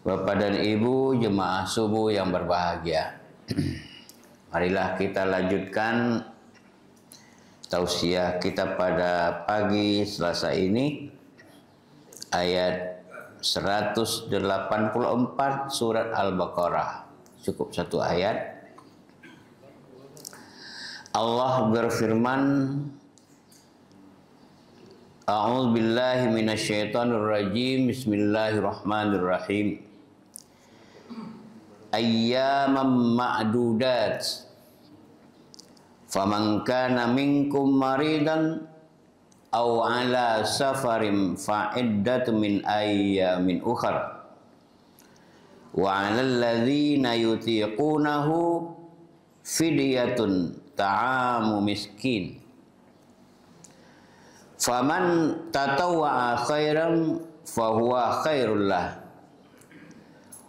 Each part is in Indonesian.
Bapak dan Ibu jemaah subuh yang berbahagia. Marilah kita lanjutkan tausiah kita pada pagi Selasa ini, ayat 184 surat Al-Baqarah. Cukup satu ayat. Allah berfirman, A'udzu billahi minasyaitonir rajim. Bismillahirrahmanirrahim. Ayyaman ma'dudat. Faman kana minkum maridan aw ala safarin fa'iddatun min ayyamin ukhra. Wa 'alal ladzina yutiqunahu fidyatun ta'amu miskin. Faman tatawwa'a khairan fahuwa khairul lah.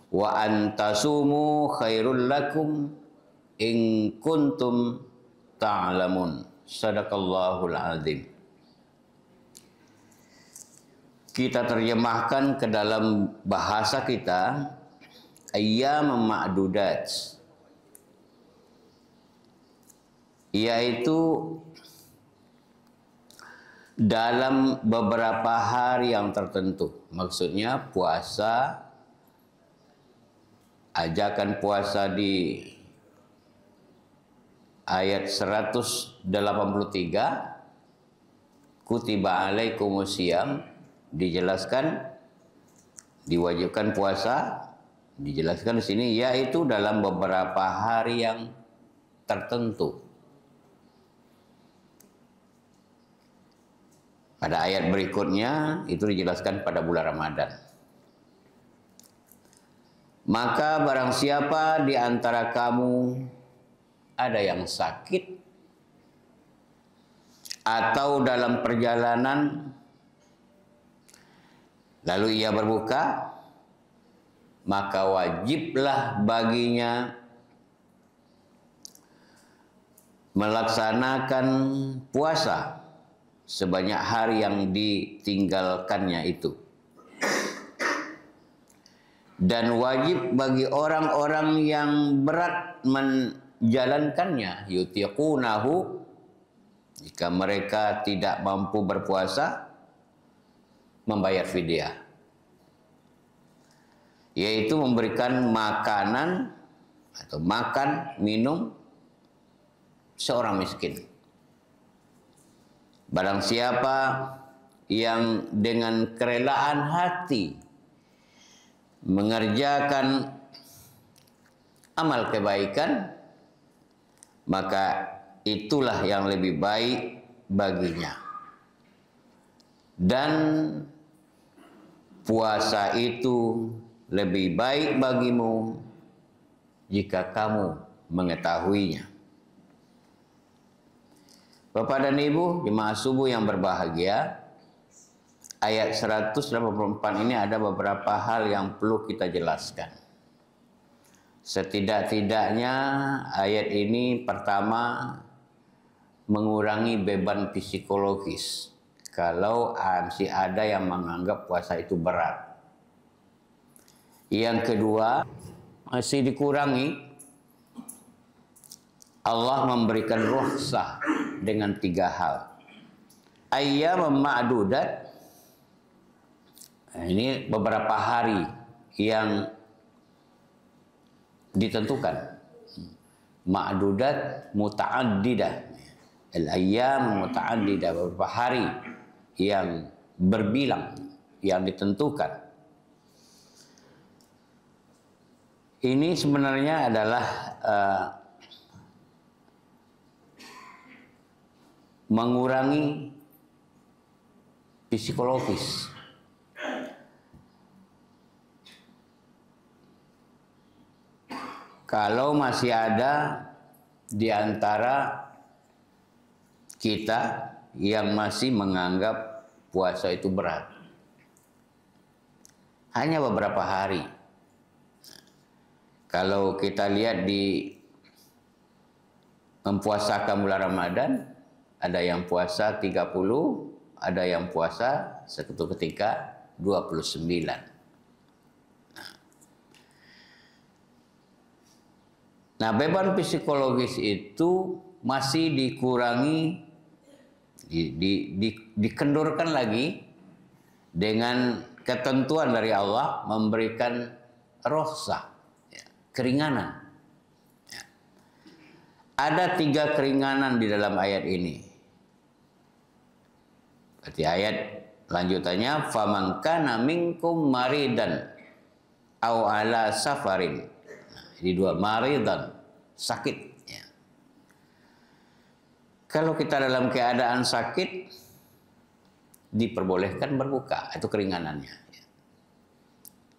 Wa antasumu khairul lakum in kuntum ta'lamun. Sadaqallahul azim. Kita terjemahkan ke dalam bahasa kita ayyam ma'dudat, yaitu dalam beberapa hari yang tertentu. Maksudnya puasa, ajakan puasa di ayat 183, kutiba alaikumusiyam, dijelaskan diwajibkan puasa, dijelaskan di sini yaitu dalam beberapa hari yang tertentu. Pada ayat berikutnya itu dijelaskan pada bulan Ramadan. Maka barang siapa di antara kamu ada yang sakit atau dalam perjalanan lalu ia berbuka, maka wajiblah baginya melaksanakan puasa sebanyak hari yang ditinggalkannya itu. Dan wajib bagi orang-orang yang berat menjalankannya, yutiqunahu, jika mereka tidak mampu berpuasa, membayar fidyah, yaitu memberikan makanan atau makan, minum seorang miskin. Barang siapa yang dengan kerelaan hati mengerjakan amal kebaikan, maka itulah yang lebih baik baginya. Dan puasa itu lebih baik bagimu jika kamu mengetahuinya. Bapak dan Ibu jemaah subuh yang berbahagia, ayat 184 ini ada beberapa hal yang perlu kita jelaskan. Setidak-tidaknya ayat ini pertama mengurangi beban psikologis kalau masih ada yang menganggap puasa itu berat. Yang kedua, masih dikurangi, Allah memberikan rukhsah dengan 3 hal. Ayyam ma'dudat, ini beberapa hari yang ditentukan. Ma'dudat muta'addidah. Al-ayyam muta'addidah, beberapa hari yang berbilang, yang ditentukan. Ini sebenarnya adalah mengurangi psikologis. Kalau masih ada di antara kita yang masih menganggap puasa itu berat, hanya beberapa hari. Kalau kita lihat di mempuasakan bulan Ramadan, ada yang puasa 30, ada yang puasa satu ketika 29. Nah, beban psikologis itu masih dikurangi, dikendurkan lagi dengan ketentuan dari Allah memberikan rohsah, ya, keringanan. Ya. Ada 3 keringanan di dalam ayat ini. Berarti ayat lanjutannya, faman kana minkum maridan aw ala safarin. Nah, ini 2, maridan, sakit. Ya. Kalau kita dalam keadaan sakit, diperbolehkan berbuka, itu keringanannya.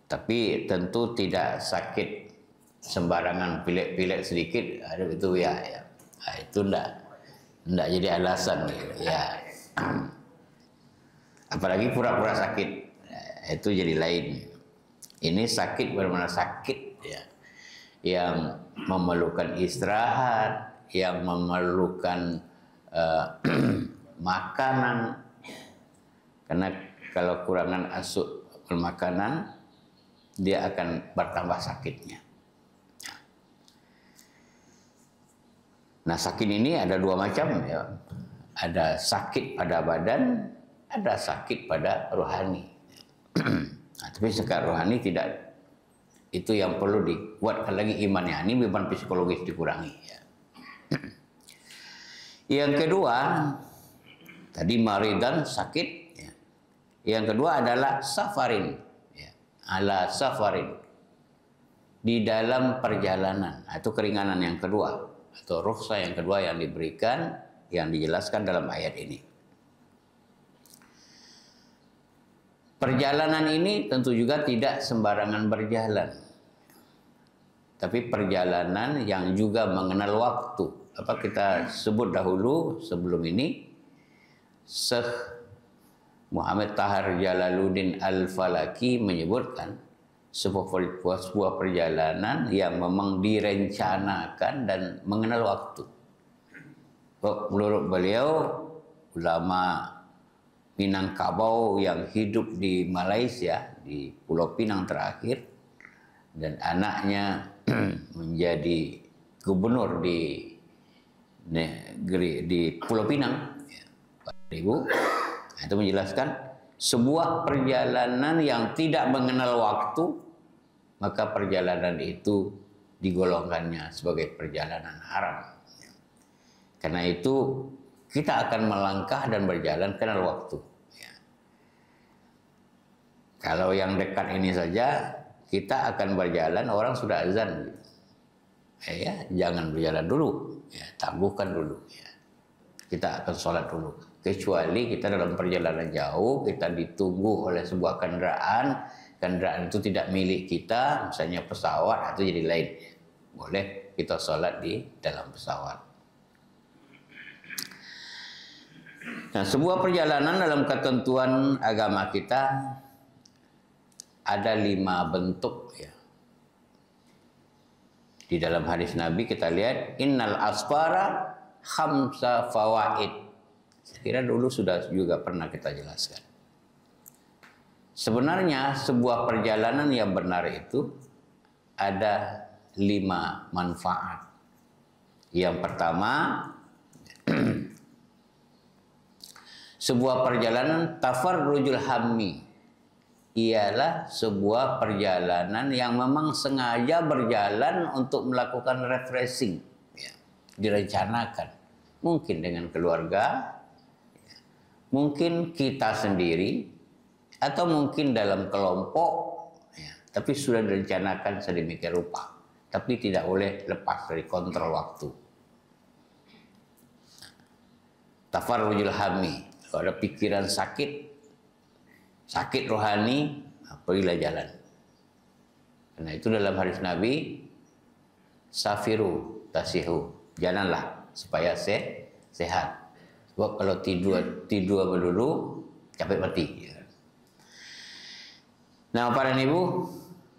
Tapi tentu tidak sakit sembarangan, pilek-pilek sedikit, ada itu ya. Nah, itu enggak jadi alasan ya. Apalagi pura-pura sakit, itu jadi lain. Ini sakit benar-benar sakit ya, yang memerlukan istirahat, yang memerlukan makanan. Karena kalau kurangan asup makanan, dia akan bertambah sakitnya. Nah, sakit ini ada 2 macam ya. Ada sakit pada badan, ada sakit pada rohani. Nah, tapi sekarang rohani tidak, itu yang perlu dikuatkan lagi imannya. Ini beban psikologis dikurangi. Ya. Yang kedua, tadi maridan, sakit. Yang kedua adalah safarin, ya, ala safarin, di dalam perjalanan. Itu keringanan yang kedua, atau rukhsah yang kedua yang diberikan, yang dijelaskan dalam ayat ini. Perjalanan ini tentu juga tidak sembarangan berjalan, tapi perjalanan yang juga mengenal waktu. Apa kita sebut dahulu sebelum ini, Syekh Muhammad Tahar Jalaluddin Al-Falaki menyebutkan sebuah perjalanan yang memang direncanakan dan mengenal waktu. Menurut beliau, ulama Minangkabau yang hidup di Malaysia, di Pulau Pinang terakhir, dan anaknya menjadi gubernur di negeri di Pulau Pinang, Ibu. Itu menjelaskan sebuah perjalanan yang tidak mengenal waktu, maka perjalanan itu digolongkannya sebagai perjalanan haram. Karena itu kita akan melangkah dan berjalan kenal waktu. Kalau yang dekat ini saja kita akan berjalan, orang sudah azan. Ya, jangan berjalan dulu, ya, tangguhkan dulu. Ya. Kita akan sholat dulu. Kecuali kita dalam perjalanan jauh, kita ditunggu oleh sebuah kendaraan itu tidak milik kita, misalnya pesawat, atau jadi lain. Boleh kita sholat di dalam pesawat. Nah, sebuah perjalanan dalam ketentuan agama kita ada 5 bentuk. Ya. Di dalam hadis Nabi kita lihat, innal asfara khamsa fawaid. Saya kira dulu sudah juga pernah kita jelaskan. Sebenarnya sebuah perjalanan yang benar itu ada 5 manfaat. Yang pertama, sebuah perjalanan tafarrujul hammi, ialah sebuah perjalanan yang memang sengaja berjalan untuk melakukan refreshing, ya, direncanakan. Mungkin dengan keluarga, mungkin kita sendiri, atau mungkin dalam kelompok, ya, tapi sudah direncanakan sedemikian rupa. Tapi tidak boleh lepas dari kontrol waktu. Tafarrujul hammi, kalau ada pikiran sakit rohani, pergilah jalan. Karena itu dalam hadis Nabi, safiru tasihu, jalanlah supaya sehat. Sebab kalau tidur melulu, capek mati. Nah, para ibu,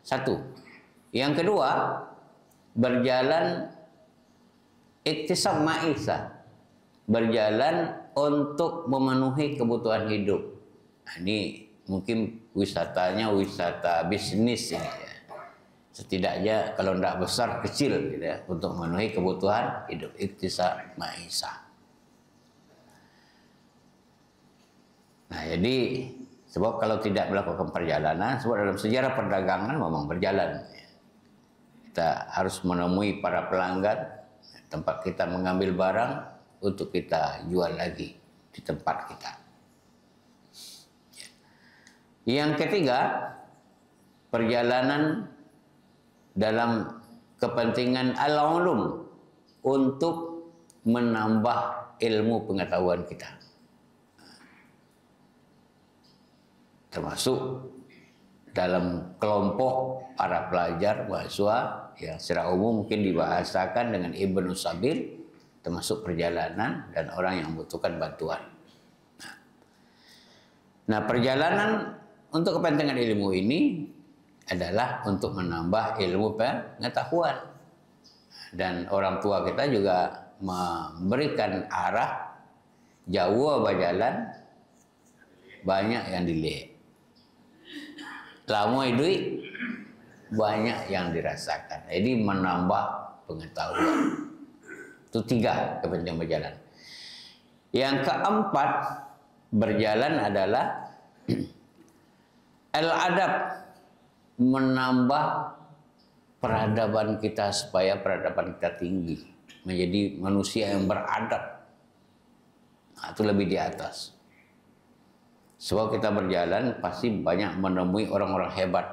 1. Yang kedua, berjalan iktisab ma'isah, berjalan untuk memenuhi kebutuhan hidup. Nah, ini mungkin wisatanya wisata bisnis ini. Ya. setidaknya kalau tidak besar kecil gitu ya, untuk memenuhi kebutuhan hidup iktisad maisha. Nah, jadi sebab kalau tidak melakukan perjalanan, sebab dalam sejarah perdagangan memang berjalan. Kita harus menemui para pelanggan, tempat kita mengambil barang untuk kita jual lagi di tempat kita. Yang ketiga, perjalanan dalam kepentingan al-ulum untuk menambah ilmu pengetahuan kita. Termasuk dalam kelompok para pelajar mahasiswa yang secara umum mungkin dibahasakan dengan Ibnu Sabil, termasuk perjalanan dan orang yang membutuhkan bantuan. Nah, perjalanan untuk kepentingan ilmu ini adalah untuk menambah ilmu pengetahuan. Dan orang tua kita juga memberikan arah jauh berjalan banyak yang dilihat. Lama duit banyak yang dirasakan. Jadi menambah pengetahuan. Itu 3 kepentingan berjalan. Yang keempat berjalan adalah al-adab, menambah peradaban kita supaya peradaban kita tinggi, menjadi manusia yang beradab. Nah, itu lebih di atas. Sebab kita berjalan pasti banyak menemui orang-orang hebat.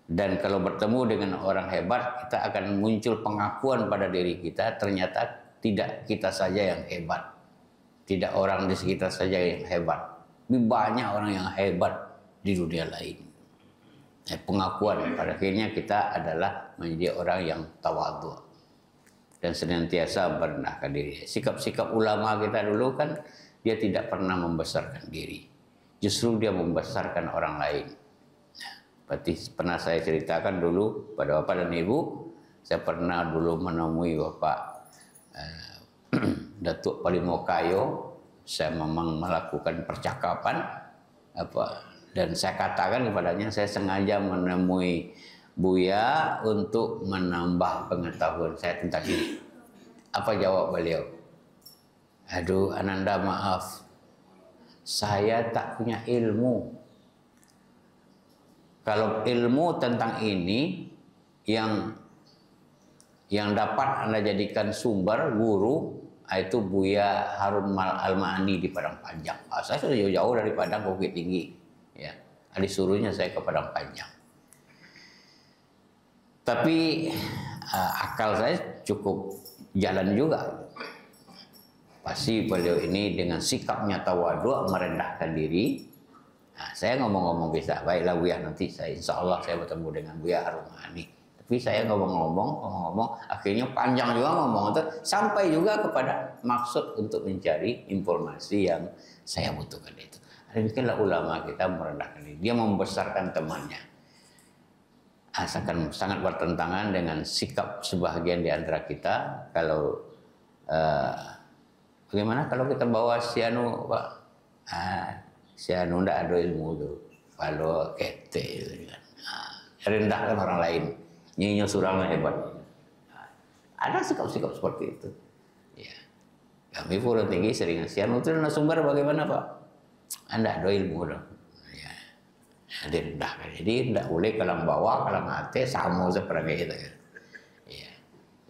Dan kalau bertemu dengan orang hebat, kita akan muncul pengakuan pada diri kita, ternyata tidak kita saja yang hebat. Tidak orang di sekitar saja yang hebat. Tapi banyak orang yang hebat di dunia lain. Pengakuan pada akhirnya kita adalah menjadi orang yang tawadhu dan senantiasa merendahkan diri. Sikap-sikap ulama kita dulu kan dia tidak pernah membesarkan diri. Justru dia membesarkan orang lain. Seperti pernah saya ceritakan dulu pada Bapak dan Ibu, saya pernah dulu menemui Bapak Datuk Palimokayo. Saya memang melakukan percakapan dan saya katakan kepadanya, saya sengaja menemui Buya untuk menambah pengetahuan saya tentang ini. Apa jawab beliau? Aduh, Ananda, maaf, saya tak punya ilmu. Kalau ilmu tentang ini yang dapat Anda jadikan sumber guru, itu Buya Harun Al-Ma'ani di Padang Panjang. Saya sudah jauh-jauh dari Padang ke Bukit Tinggi. Ya, disuruhnya saya ke Padang Panjang. Tapi akal saya cukup jalan juga. Pasti beliau ini dengan sikapnya tawadhu, merendahkan diri. Nah, saya ngomong-ngomong bisa, baiklah Buya, nanti saya insya Allah saya bertemu dengan Buya Harun Al-Ma'ani. Tapi saya ngomong-ngomong, akhirnya panjang juga ngomong itu, sampai juga kepada maksud untuk mencari informasi yang saya butuhkan itu. Demikianlah ulama kita merendahkan diri. Dia membesarkan temannya. Asalkan sangat bertentangan dengan sikap sebahagian di antara kita. Kalau bagaimana kalau kita bawa si anu, Pak? Si anu ndak ada ilmu tuh. Kalau kete gitu kan. Rendahkan orang lain. Nyinya surangnya hebat. Ada sikap-sikap seperti itu. Ya. Kami Pura Tinggi sering si anu itu narasumber bagaimana, Pak? Anda ada ilmu dong. Ya. Direndahkan. Jadi tidak boleh kalang bawah, kalang atas sama seperti itu. Ya.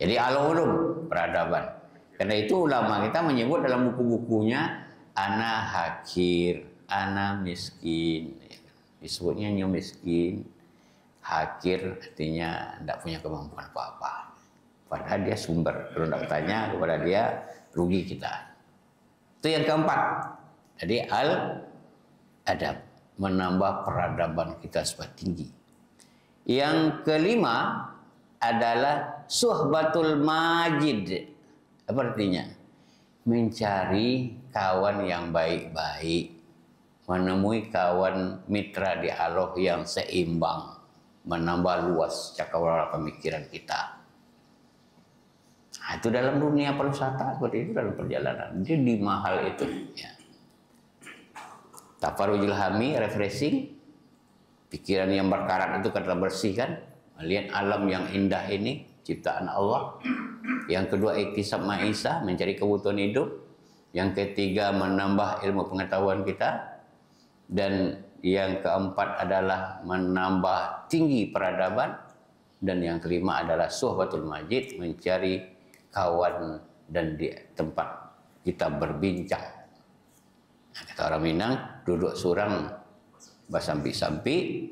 Jadi al-ulum, peradaban. Karena itu ulama kita menyebut dalam buku-bukunya ana hakir, ana miskin. Disebutnya nyo miskin. Hakir artinya tidak punya kemampuan apa-apa. Padahal dia sumber. Kalau tidak bertanya kepada dia, rugi kita. Itu yang keempat. Jadi al-adab, menambah peradaban kita supaya tinggi. Yang kelima adalah suhbatul majid. Apa artinya? Mencari kawan yang baik-baik, menemui kawan mitra di Allah yang seimbang, menambah luas cakrawala pemikiran kita. Nah, itu dalam dunia pariwisata seperti itu, dalam perjalanan. Jadi di mahal itu. Ya. Tafarujul hami, refreshing, pikiran yang berkarat itu kata bersih kan. melihat alam yang indah ini, ciptaan Allah. Yang kedua, iktisab ma'isah, mencari kebutuhan hidup. Yang ketiga, menambah ilmu pengetahuan kita. Dan yang keempat adalah menambah tinggi peradaban. Dan yang kelima adalah suhbatul majid, mencari kawan dan di tempat kita berbincang. Nah, kata orang Minang, duduk surang basampi-sampi,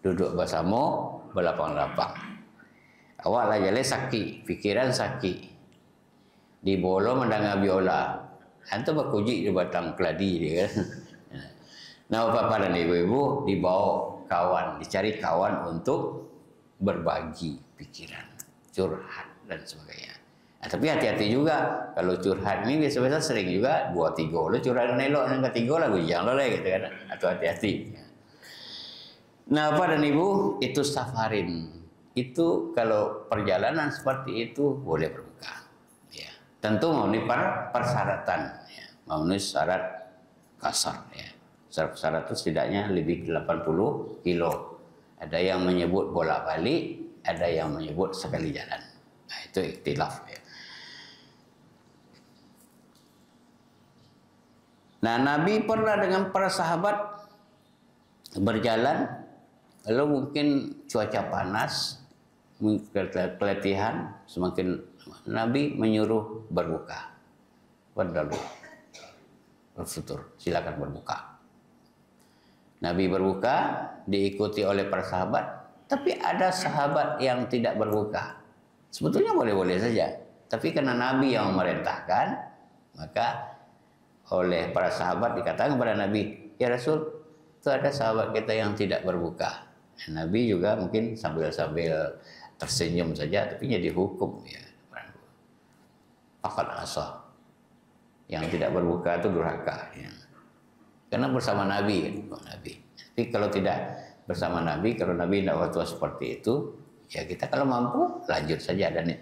duduk basamo belapang-lapang. Awak lah jale saki, pikiran saki. Di bolo mendengar biola. Antu berkuji di batang keladi dia kan. Nah, bapak dan ibu-ibu dibawa kawan, dicari kawan untuk berbagi pikiran, curhat dan sebagainya. Nah, tapi hati-hati juga kalau curhat ini biasa-biasa sering juga 2-3 lo curhat elok yang ketiga lah gujang lo lah gitu kan. Atau hati-hati. Nah, Bapak dan Ibu, itu safarin. Itu kalau perjalanan seperti itu boleh berbuka. Ya. Tentu memenuhi persyaratan. Ya. Memenuhi syarat kasar. Ya. Syarat itu setidaknya lebih 80 kilo. Ada yang menyebut bolak-balik, ada yang menyebut sekali jalan. Nah, itu ikhtilaf. Ya. Nah, Nabi pernah dengan para sahabat berjalan. Lalu mungkin cuaca panas, keletihan, semakin Nabi menyuruh berbuka. Berdalu, berfutur, silakan berbuka. Nabi berbuka, diikuti oleh para sahabat. Tapi ada sahabat yang tidak berbuka. Sebetulnya boleh-boleh saja. Tapi karena Nabi yang memerintahkan, maka oleh para sahabat dikatakan kepada Nabi, ya Rasul, itu ada sahabat kita yang tidak berbuka. Nabi juga mungkin sambil tersenyum saja, tapi jadi hukum ya. Fakad asah. Yang tidak berbuka itu durhaka. Ya. Karena bersama Nabi, Nabi. Tapi kalau tidak bersama Nabi, kalau Nabi tidak waktu seperti itu, ya kita kalau mampu lanjut saja dan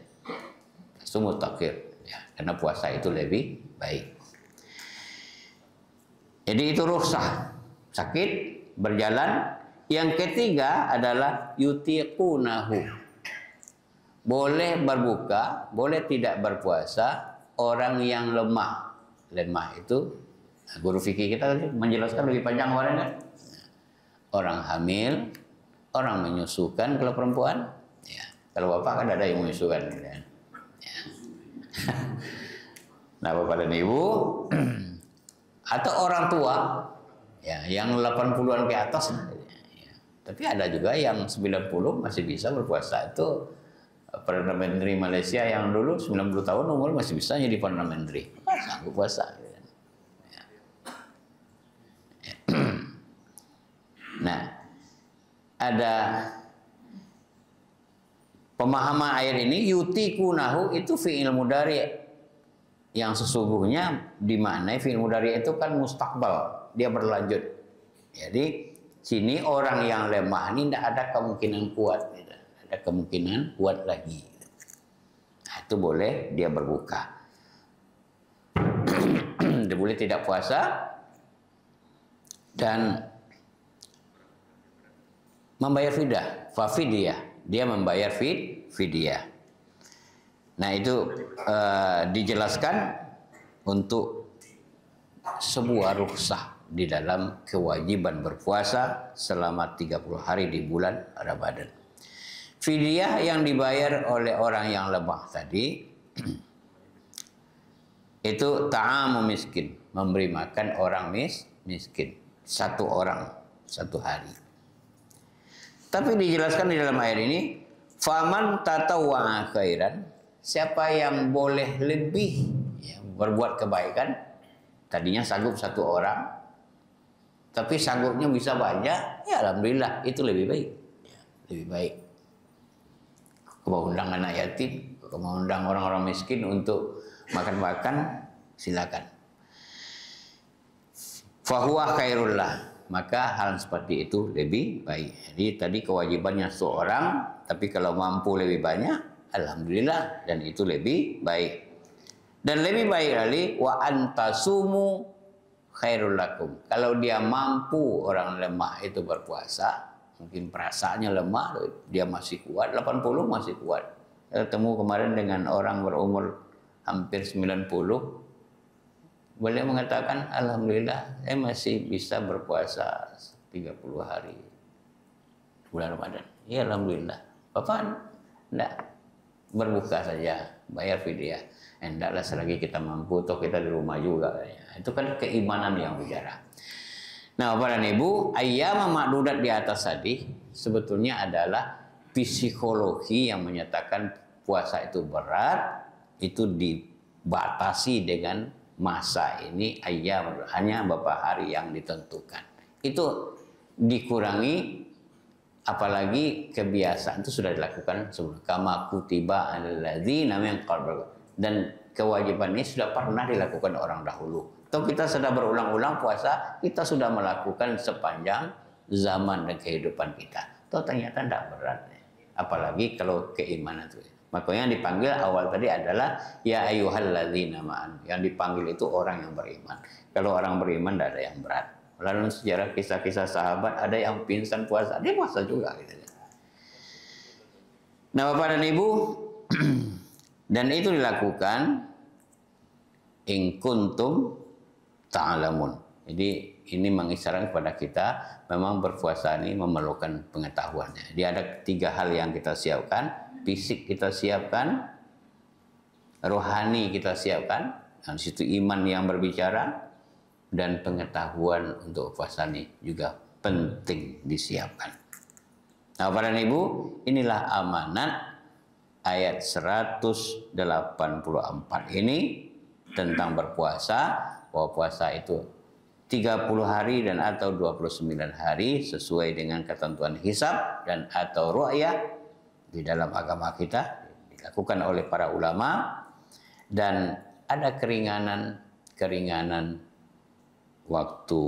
sumut takhir. Ya, karena puasa itu lebih baik. Jadi itu rukhsah, sakit, berjalan. Yang ketiga adalah yutiqunahu. Boleh berbuka, boleh tidak berpuasa orang yang lemah. Lemah itu, guru fikih kita menjelaskan lebih panjang kemarin kan. Orang hamil, orang menyusukan kalau perempuan. Ya. Kalau bapak kan ada yang menyusukan. Ya. Nah, bapak dan ibu, atau orang tua, ya, yang 80-an ke atas. Tapi ada juga yang 90 masih bisa berpuasa. Itu Perdana Menteri Malaysia yang dulu 90 tahun umur masih bisa jadi Perdana Menteri. Sanggup puasa. Ya. Nah, ada pemahaman ayat ini, yutikunahu itu fi'il mudhari' yang sesungguhnya dimaknai fi'il mudhari' itu kan mustakbal, dia berlanjut. Jadi sini orang yang lemah ini tidak ada kemungkinan kuat, tidak ada kemungkinan kuat lagi. Nah, itu boleh dia berbuka. Dia boleh tidak puasa dan membayar fidyah, fafidiyah. Dia membayar fidyah. Nah, itu dijelaskan untuk sebuah rukhsah di dalam kewajiban berpuasa selama 30 hari di bulan Ramadan. Fidyah yang dibayar oleh orang yang lemah tadi itu ta'amu miskin, memberi makan orang miskin, satu orang satu hari. Tapi dijelaskan di dalam ayat ini, faman tatawwa'a khairan, siapa yang boleh lebih ya, berbuat kebaikan, tadinya sanggup satu orang, tapi sanggupnya bisa banyak, ya alhamdulillah itu lebih baik. Ya, lebih baik. Kalau undang anak yatim, kalau undang orang-orang miskin untuk makan-makan, silakan. Fahuwa khairullah, maka hal seperti itu lebih baik. Jadi tadi kewajibannya seorang, tapi kalau mampu lebih banyak, alhamdulillah, dan itu lebih baik. Dan lebih baik lagi, wa antasumu khairul lakum. Kalau dia mampu orang lemah itu berpuasa, mungkin perasaannya lemah, dia masih kuat, 80 masih kuat. Saya ketemu kemarin dengan orang berumur hampir 90, beliau mengatakan, alhamdulillah saya masih bisa berpuasa 30 hari bulan Ramadan. Ya alhamdulillah. Bapak enggak, berbuka saja, bayar fidyah. Hendaklah selagi kita mampu, toh kita di rumah juga. Itu kan keimanan yang bicara. Nah, Bapak dan Ibu, ayyam ma'dudat di atas tadi sebetulnya adalah psikologi yang menyatakan puasa itu berat, itu dibatasi dengan masa ini ayyam, hanya beberapa hari yang ditentukan. Itu dikurangi, apalagi kebiasaan itu sudah dilakukan sebelum kama kutiba alladzina min qabl, dan kewajiban ini sudah pernah dilakukan orang dahulu. Atau kita sudah berulang-ulang puasa, kita sudah melakukan sepanjang zaman dan kehidupan kita. Atau ternyata tidak berat. Apalagi kalau keimanan itu. Makanya yang dipanggil awal tadi adalah ya ayyuhalladzina ma'an. Yang dipanggil itu orang yang beriman. Kalau orang beriman tidak ada yang berat. Lalu sejarah kisah-kisah sahabat, ada yang pingsan puasa, dia puasa juga. Gitu. Nah, Bapak dan Ibu, dan itu dilakukan in kuntum ta'lamun. Jadi ini mengisyaratkan kepada kita memang berpuasa ini memerlukan pengetahuannya. Jadi ada 3 hal yang kita siapkan, fisik kita siapkan, rohani kita siapkan, dan situ iman yang berbicara, dan pengetahuan untuk puasa ini juga penting disiapkan. Nah, Bapak dan Ibu, inilah amanat ayat 184 ini tentang berpuasa, bahwa puasa itu 30 hari dan atau 29 hari sesuai dengan ketentuan hisab dan atau ru'yah di dalam agama kita dilakukan oleh para ulama, dan ada keringanan waktu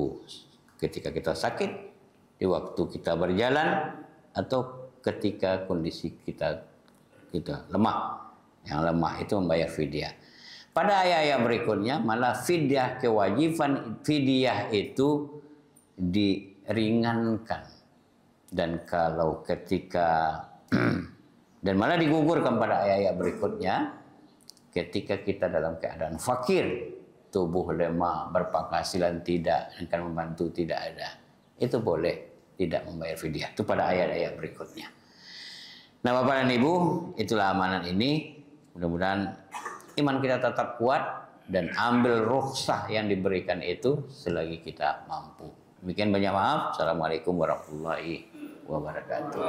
ketika kita sakit, di waktu kita berjalan, atau ketika kondisi kita lemah. Yang lemah itu membayar fidyah. Pada ayat-ayat berikutnya malah fidyah, kewajiban fidyah itu diringankan. Dan kalau ketika dan malah digugurkan pada ayat-ayat berikutnya, ketika kita dalam keadaan fakir, tubuh lemah, berpenghasilan tidak, akan membantu tidak ada, itu boleh tidak membayar fidyah. Itu pada ayat-ayat berikutnya. Nah, Bapak dan Ibu, itulah amanat ini. Mudah-mudahan iman kita tetap kuat dan ambil rukhsah yang diberikan itu selagi kita mampu. Demikian, banyak maaf. Assalamualaikum warahmatullahi wabarakatuh.